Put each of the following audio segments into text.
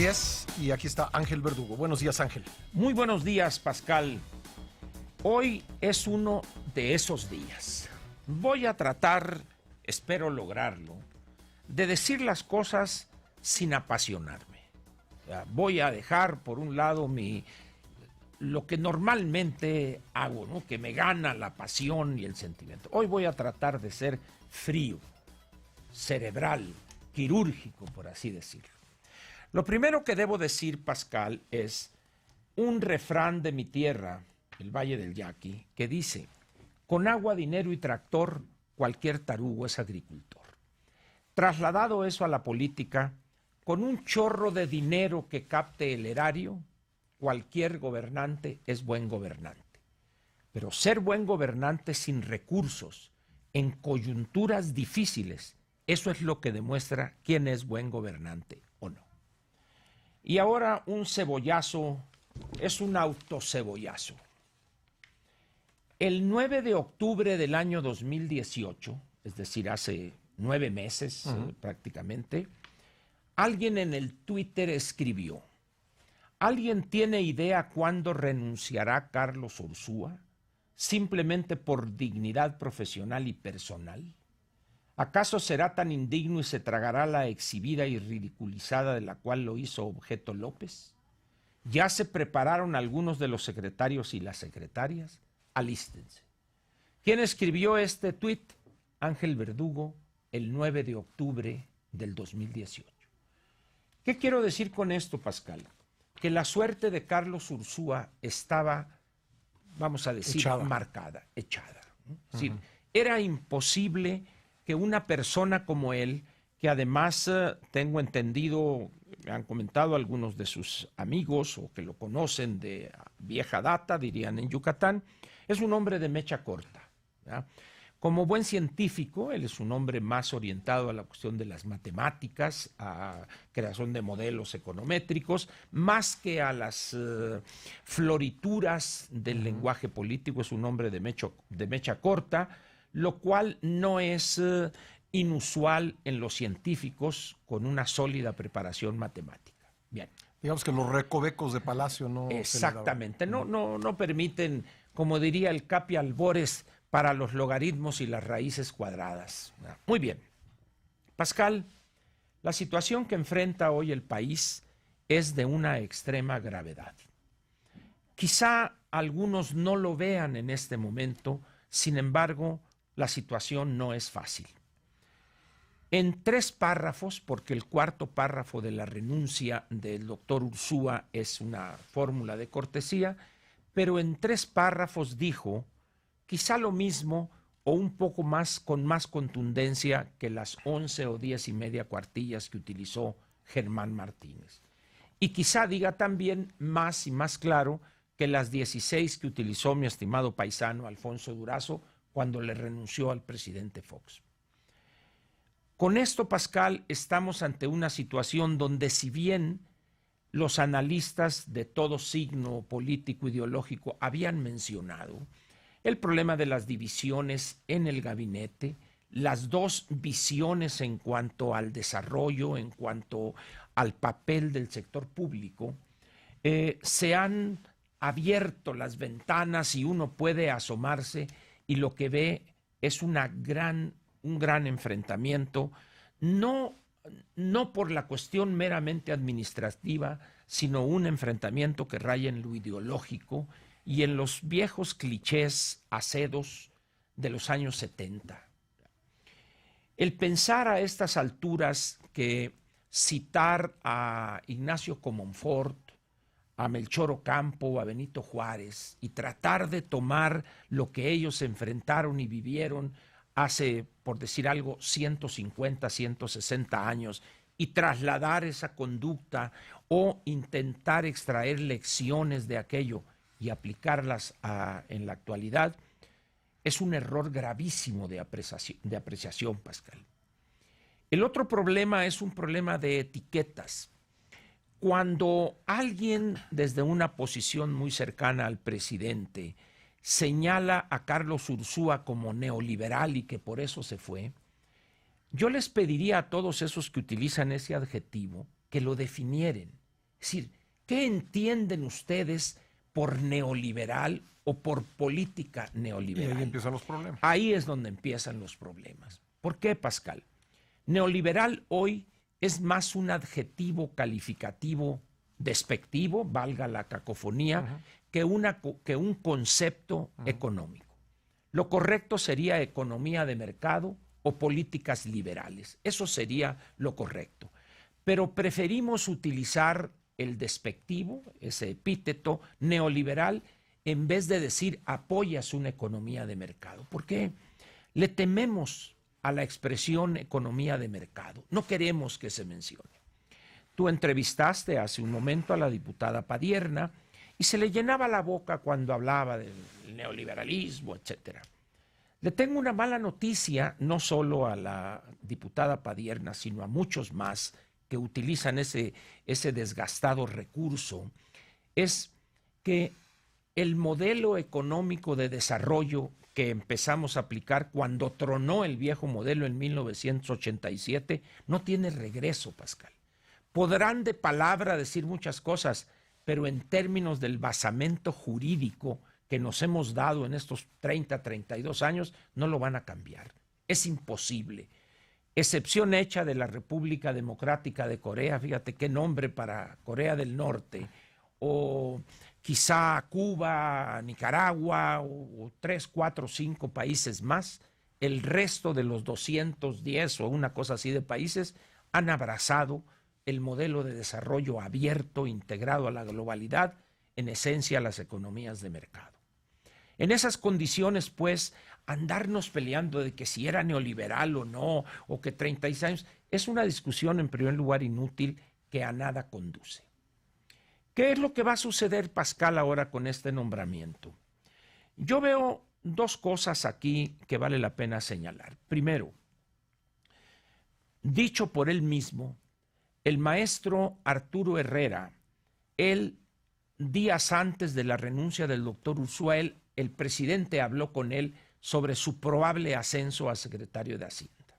10 y aquí está Ángel Verdugo. Buenos días, Ángel. Muy buenos días, Pascal. Hoy es uno de esos días. Voy a tratar, espero lograrlo, de decir las cosas sin apasionarme. Voy a dejar por un lado lo que normalmente hago, ¿no? Que me gana la pasión y el sentimiento. Hoy voy a tratar de ser frío, cerebral, quirúrgico, por así decirlo. Lo primero que debo decir, Pascal, es un refrán de mi tierra, el Valle del Yaqui, que dice: con agua, dinero y tractor, cualquier tarugo es agricultor. Trasladado eso a la política, con un chorro de dinero que capte el erario, cualquier gobernante es buen gobernante. Pero ser buen gobernante sin recursos, en coyunturas difíciles, eso es lo que demuestra quién es buen gobernante o no. Y ahora un cebollazo, es un autocebollazo. El 9 de octubre del año 2018, es decir, hace 9 meses prácticamente, alguien en el Twitter escribió: ¿alguien tiene idea cuándo renunciará Carlos Ursúa? ¿Simplemente por dignidad profesional y personal? ¿Acaso será tan indigno y se tragará la exhibida y ridiculizada de la cual lo hizo objeto López? ¿Ya se prepararon algunos de los secretarios y las secretarias? Alístense. ¿Quién escribió este tuit? Ángel Verdugo, el 9 de octubre del 2018. ¿Qué quiero decir con esto, Pascal? Que la suerte de Carlos Ursúa estaba, vamos a decir, marcada, echada. Es decir, era imposible que una persona como él, que además tengo entendido, me han comentado algunos de sus amigos o que lo conocen de vieja data, dirían en Yucatán, es un hombre de mecha corta, ¿ya? Como buen científico, él es un hombre más orientado a la cuestión de las matemáticas, a creación de modelos econométricos, más que a las florituras del lenguaje político. Es un hombre de mecha corta, lo cual no es inusual en los científicos con una sólida preparación matemática. Bien. Digamos que los recovecos de Palacio no... Exactamente, no permiten, como diría el Capi Albores, para los logaritmos y las raíces cuadradas. Muy bien. Pascal, la situación que enfrenta hoy el país es de una extrema gravedad. Quizá algunos no lo vean en este momento, sin embargo, la situación no es fácil. En 3 párrafos, porque el cuarto párrafo de la renuncia del doctor Ursúa es una fórmula de cortesía, pero en 3 párrafos dijo quizá lo mismo o un poco más, con más contundencia que las 11 o 10 y media cuartillas que utilizó Germán Martínez. Y quizá diga también más y más claro que las 16 que utilizó mi estimado paisano Alfonso Durazo cuando le renunció al presidente Fox. Con esto, Pascal, estamos ante una situación donde, si bien los analistas de todo signo político ideológico habían mencionado el problema de las divisiones en el gabinete, las 2 visiones en cuanto al desarrollo, en cuanto al papel del sector público, se han abierto las ventanas y uno puede asomarse y lo que ve es un gran enfrentamiento, no por la cuestión meramente administrativa, sino un enfrentamiento que raya en lo ideológico y en los viejos clichés acedos de los años 70. El pensar a estas alturas que citar a Ignacio Comonfort, a Melchor Ocampo, a Benito Juárez, y tratar de tomar lo que ellos enfrentaron y vivieron hace, por decir algo, 150, 160 años, y trasladar esa conducta o intentar extraer lecciones de aquello y aplicarlas en la actualidad, es un error gravísimo de apreciación, Pascal. El otro problema es un problema de etiquetas. Cuando alguien desde una posición muy cercana al presidente señala a Carlos Ursúa como neoliberal y que por eso se fue, yo les pediría a todos esos que utilizan ese adjetivo que lo definieren Es decir, ¿qué entienden ustedes por neoliberal o por política Y neoliberal? ahí empiezan los problemas. Ahí es donde empiezan los problemas. ¿Por qué, Pascal? Neoliberal hoy es más un adjetivo calificativo despectivo, valga la cacofonía, que un concepto económico. Lo correcto sería economía de mercado o políticas liberales. Eso sería lo correcto. Pero preferimos utilizar el despectivo, ese epíteto neoliberal, en vez de decir apoyas una economía de mercado. ¿Por qué? Le tememos a la expresión economía de mercado. No queremos que se mencione. Tú entrevistaste hace un momento a la diputada Padierna y se le llenaba la boca cuando hablaba del neoliberalismo, etcétera. Le tengo una mala noticia, no solo a la diputada Padierna, sino a muchos más que utilizan ese desgastado recurso, es que el modelo económico de desarrollo que empezamos a aplicar cuando tronó el viejo modelo en 1987 no tiene regreso, Pascal. Podrán de palabra decir muchas cosas, pero en términos del basamento jurídico que nos hemos dado en estos 30, 32 años, no lo van a cambiar. Es imposible. Excepción hecha de la República Democrática de Corea, fíjate qué nombre para Corea del Norte, o quizá Cuba, Nicaragua, o 3, 4, 5 países más, el resto de los 210 o una cosa así de países han abrazado el modelo de desarrollo abierto, integrado a la globalidad, en esencia las economías de mercado. En esas condiciones, pues, andarnos peleando de que si era neoliberal o no, o que 36 años, es una discusión en primer lugar inútil que a nada conduce. ¿Qué es lo que va a suceder, Pascal, ahora con este nombramiento? Yo veo dos cosas aquí que vale la pena señalar. Primero, dicho por él mismo, el maestro Arturo Herrera, él, días antes de la renuncia del doctor Ursúa, el presidente habló con él sobre su probable ascenso a secretario de Hacienda.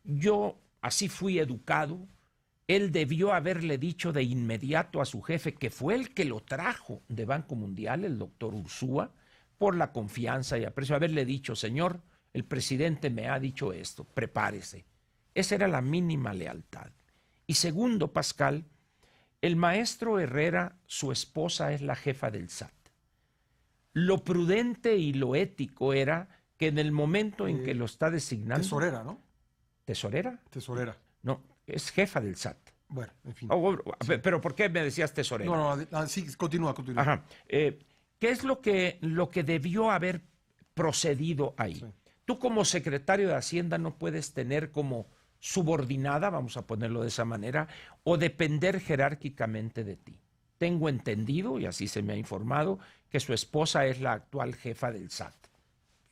Yo así fui educado. Él debió haberle dicho de inmediato a su jefe, que fue el que lo trajo de Banco Mundial, el doctor Ursúa, por la confianza y aprecio, haberle dicho, señor, el presidente me ha dicho esto, prepárese. Esa era la mínima lealtad. Y segundo, Pascal, el maestro Herrera, su esposa es la jefa del SAT. Lo prudente y lo ético era que en el momento en que lo está designando... Tesorera, ¿no? ¿Tesorera? Tesorera. No, es jefa del SAT. Bueno, en fin. Sí. ¿Pero por qué me decías tesorera? No, sí, continúa. Ajá. ¿Qué es lo que debió haber procedido ahí? Sí. Tú como secretario de Hacienda no puedes tener como subordinada, vamos a ponerlo de esa manera, o depender jerárquicamente de ti. Tengo entendido, y así se me ha informado, que su esposa es la actual jefa del SAT.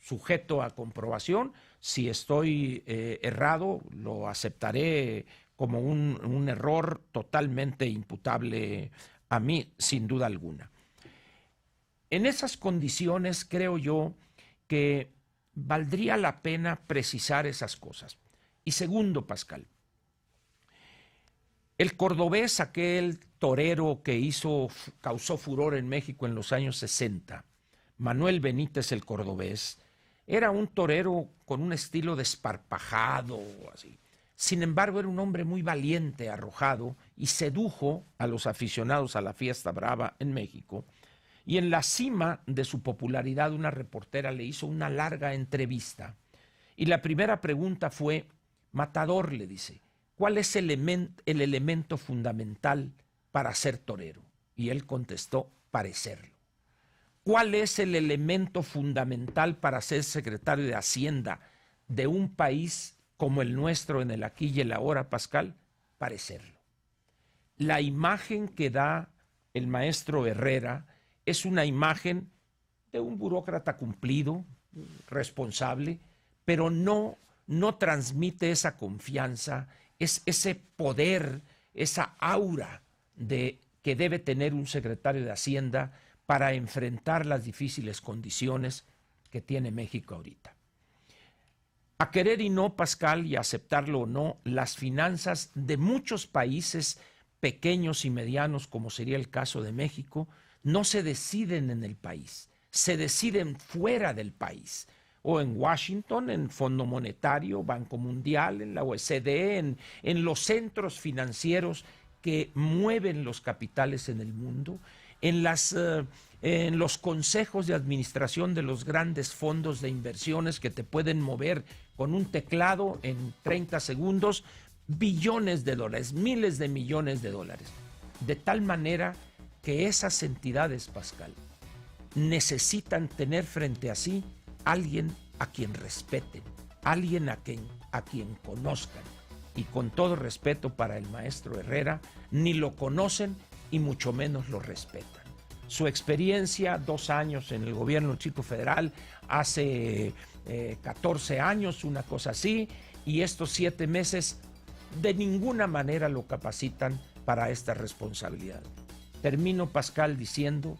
Sujeto a comprobación, si estoy errado, lo aceptaré como un error totalmente imputable a mí, sin duda alguna. En esas condiciones creo yo que valdría la pena precisar esas cosas. Y segundo, Pascal, el cordobés, aquel torero que causó furor en México en los años 60, Manuel Benítez el cordobés, era un torero con un estilo desparpajado, así. Sin embargo, era un hombre muy valiente, arrojado, y sedujo a los aficionados a la fiesta brava en México. Y en la cima de su popularidad, una reportera le hizo una larga entrevista. Y la primera pregunta fue, Matador, le dice, ¿cuál es el elemento fundamental para ser torero? Y él contestó, parecerlo. ¿Cuál es el elemento fundamental para ser secretario de Hacienda de un país como el nuestro en el aquí y el ahora, Pascal? Parecerlo. La imagen que da el maestro Herrera es una imagen de un burócrata cumplido, responsable, pero no transmite esa confianza, ese poder, esa aura que debe tener un secretario de Hacienda para enfrentar las difíciles condiciones que tiene México ahorita. A querer y no, Pascal, y aceptarlo o no, las finanzas de muchos países pequeños y medianos, como sería el caso de México, no se deciden en el país, se deciden fuera del país, o en Washington, en Fondo Monetario, Banco Mundial, en la OECD, en los centros financieros que mueven los capitales en el mundo, en los consejos de administración de los grandes fondos de inversiones que te pueden mover con un teclado en 30 segundos billones de dólares, miles de millones de dólares. De tal manera que esas entidades, Pascal, necesitan tener frente a sí alguien a quien respeten, alguien a quien conozcan. Y con todo respeto para el maestro Herrera, ni lo conocen y mucho menos lo respetan. Su experiencia, 2 años en el gobierno chico federal, hace 14 años, una cosa así, y estos 7 meses de ninguna manera lo capacitan para esta responsabilidad. Termino, Pascal, diciendo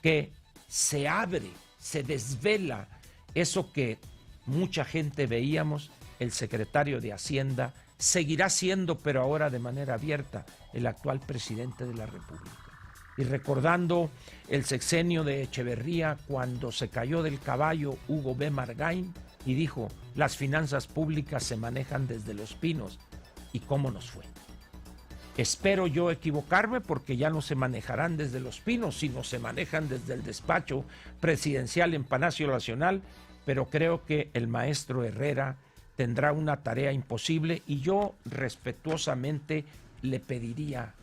que se abre, se desvela eso que mucha gente veíamos. El secretario de Hacienda seguirá siendo, pero ahora de manera abierta, el actual presidente de la República. Y recordando el sexenio de Echeverría, cuando se cayó del caballo Hugo B. Margain y dijo: las finanzas públicas se manejan desde Los Pinos. ¿Y cómo nos fue? Espero yo equivocarme, porque ya no se manejarán desde Los Pinos, sino se manejan desde el despacho presidencial en Palacio Nacional, pero creo que el maestro Herrera tendrá una tarea imposible y yo respetuosamente le pediría